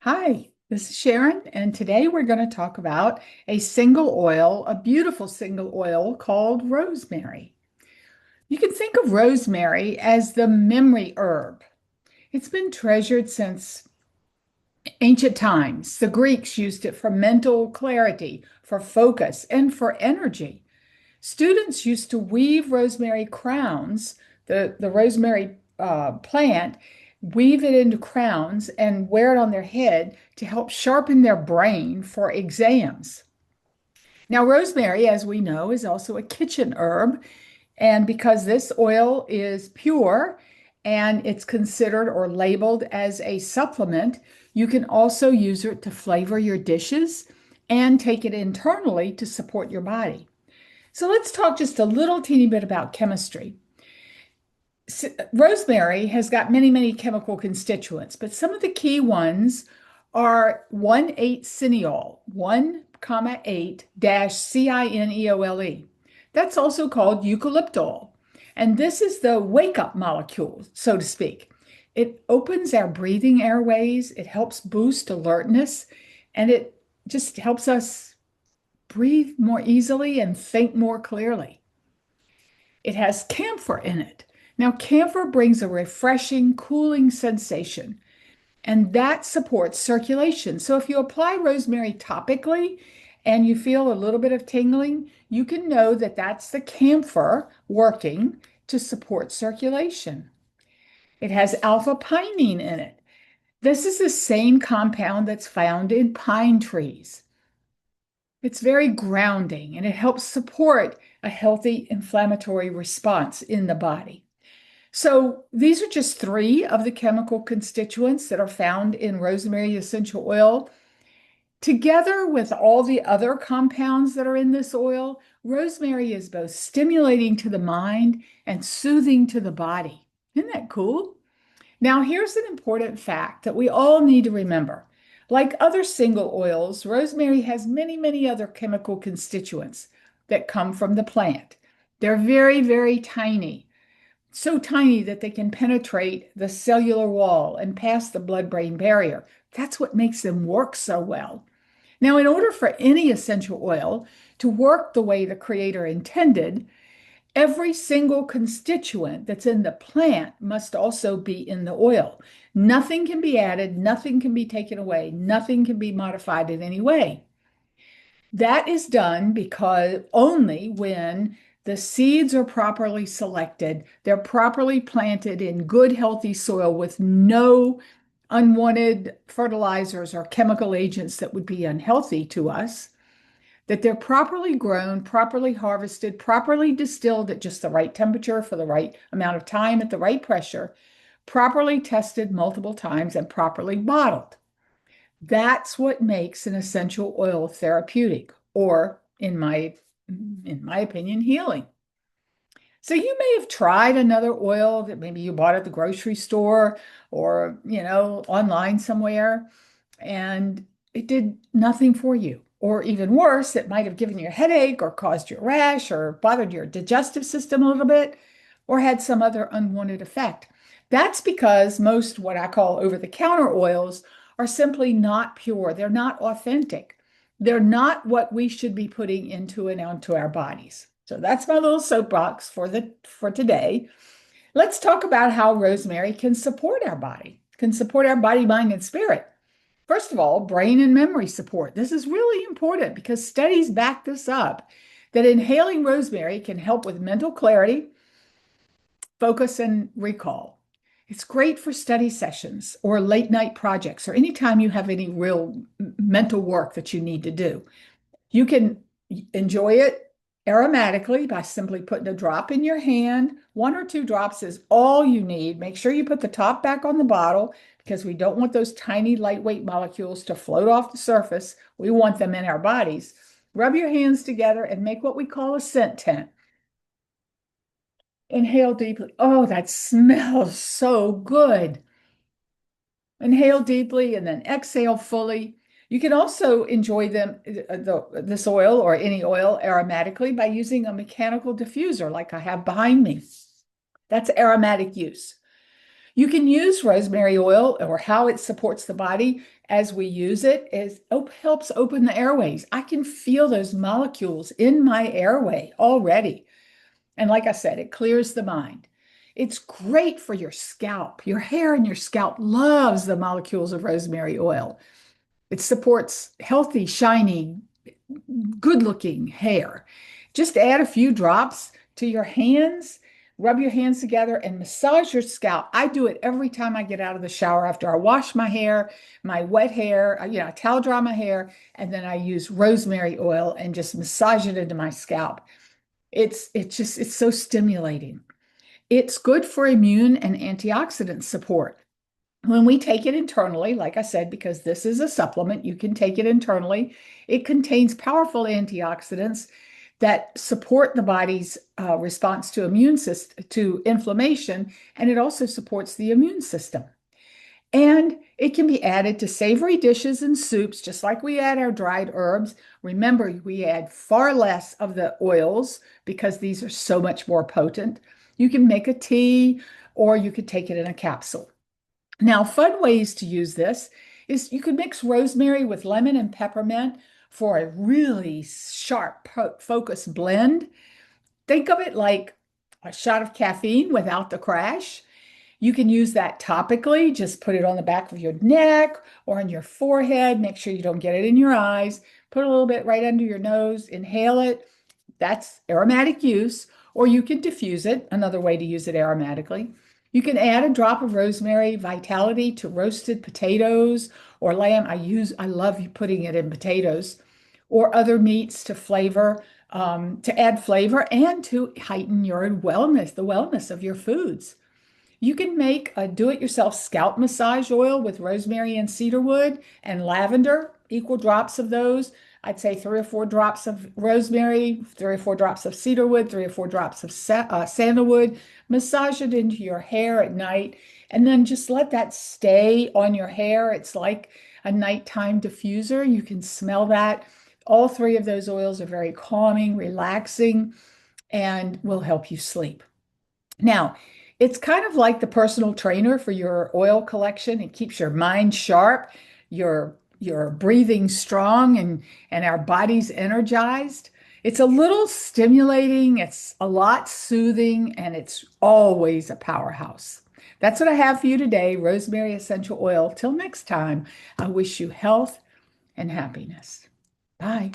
Hi, this is Sharon, and today we're going to talk about a single oil, a beautiful single oil called rosemary. You can think of rosemary as the memory herb. It's been treasured since ancient times. The Greeks used it for mental clarity, for focus, and for energy. Students used to weave rosemary crowns, the rosemary plant, weave it into crowns and wear it on their head to help sharpen their brain for exams. Now, rosemary, as we know, is also a kitchen herb. And because this oil is pure and it's considered or labeled as a supplement, you can also use it to flavor your dishes and take it internally to support your body. So let's talk just a little teeny bit about chemistry. Rosemary has got many, many chemical constituents, but some of the key ones are 1,8-cineole, 1,8-cineole. That's also called eucalyptol. And this is the wake up molecule, so to speak. It opens our breathing airways, it helps boost alertness, and it just helps us breathe more easily and think more clearly. It has camphor in it. Now, camphor brings a refreshing, cooling sensation, and that supports circulation. So, if you apply rosemary topically and you feel a little bit of tingling, you can know that that's the camphor working to support circulation. It has alpha pinene in it. This is the same compound that's found in pine trees. It's very grounding and it helps support a healthy inflammatory response in the body. So, these are just three of the chemical constituents that are found in rosemary essential oil. Together with all the other compounds that are in this oil, rosemary is both stimulating to the mind and soothing to the body. Isn't that cool? Now, here's an important fact that we all need to remember. Like other single oils, rosemary has many, many other chemical constituents that come from the plant. They're very, very tiny, so tiny that they can penetrate the cellular wall and pass the blood-brain barrier. That's what makes them work so well. Now, in order for any essential oil to work the way the creator intended, every single constituent that's in the plant must also be in the oil. Nothing can be added, nothing can be taken away, nothing can be modified in any way. That is done because only when the seeds are properly selected, they're properly planted in good, healthy soil with no unwanted fertilizers or chemical agents that would be unhealthy to us, that they're properly grown, properly harvested, properly distilled at just the right temperature for the right amount of time at the right pressure, properly tested multiple times, and properly bottled. That's what makes an essential oil therapeutic, or in my opinion, healing. So you may have tried another oil that maybe you bought at the grocery store or, online somewhere, and it did nothing for you. Or even worse, it might have given you a headache or caused you a rash or bothered your digestive system a little bit or had some other unwanted effect. That's because most what I call over-the-counter oils are simply not pure. They're not authentic. They're not what we should be putting into and onto our bodies. So that's my little soapbox for today. Let's talk about how rosemary can support our body, can support our body, mind, and spirit. First of all, brain and memory support. This is really important because studies back this up that inhaling rosemary can help with mental clarity, focus, and recall. It's great for study sessions or late night projects or anytime you have any real mental work that you need to do. You can enjoy it aromatically by simply putting a drop in your hand. 1 or 2 drops is all you need. Make sure you put the top back on the bottle because we don't want those tiny lightweight molecules to float off the surface. We want them in our bodies. Rub your hands together and make what we call a scent tent. Inhale deeply. Oh, that smells so good. Inhale deeply and then exhale fully. You can also enjoy this oil or any oil aromatically by using a mechanical diffuser like I have behind me. That's aromatic use. You can use rosemary oil or how it supports the body as we use it is helps open the airways. I can feel those molecules in my airway already. And like I said, it clears the mind. It's great for your scalp. Your hair and your scalp loves the molecules of rosemary oil. It supports healthy, shiny, good looking hair. Just add a few drops to your hands, rub your hands together, and massage your scalp. I do it every time I get out of the shower after I wash my hair, my wet hair, I towel dry my hair, and then I use rosemary oil and just massage it into my scalp. It's so stimulating. It's good for immune and antioxidant support. When we take it internally, like I said, because this is a supplement, you can take it internally. It contains powerful antioxidants that support the body's response to to inflammation, and it also supports the immune system. And it can be added to savory dishes and soups, just like we add our dried herbs. Remember, we add far less of the oils because these are so much more potent. You can make a tea or you could take it in a capsule. Now, fun ways to use this is you could mix rosemary with lemon and peppermint for a really sharp, focused blend. Think of it like a shot of caffeine without the crash. You can use that topically, just put it on the back of your neck or on your forehead. Make sure you don't get it in your eyes. Put a little bit right under your nose, inhale it. That's aromatic use, or you can diffuse it, another way to use it aromatically. You can add a drop of rosemary vitality to roasted potatoes or lamb. I love putting it in potatoes or other meats to flavor, to add flavor and to heighten your wellness, the wellness of your foods. You can make a do-it-yourself scalp massage oil with rosemary and cedarwood and lavender, equal drops of those. I'd say 3 or 4 drops of rosemary, 3 or 4 drops of cedarwood, 3 or 4 drops of sandalwood. Massage it into your hair at night, and then just let that stay on your hair. It's like a nighttime diffuser. You can smell that. All 3 of those oils are very calming, relaxing, and will help you sleep. Now, it's kind of like the personal trainer for your oil collection. It keeps your mind sharp, your breathing strong, and our bodies energized. It's a little stimulating, it's a lot soothing, and it's always a powerhouse. That's what I have for you today, rosemary essential oil. Till next time, I wish you health and happiness. Bye.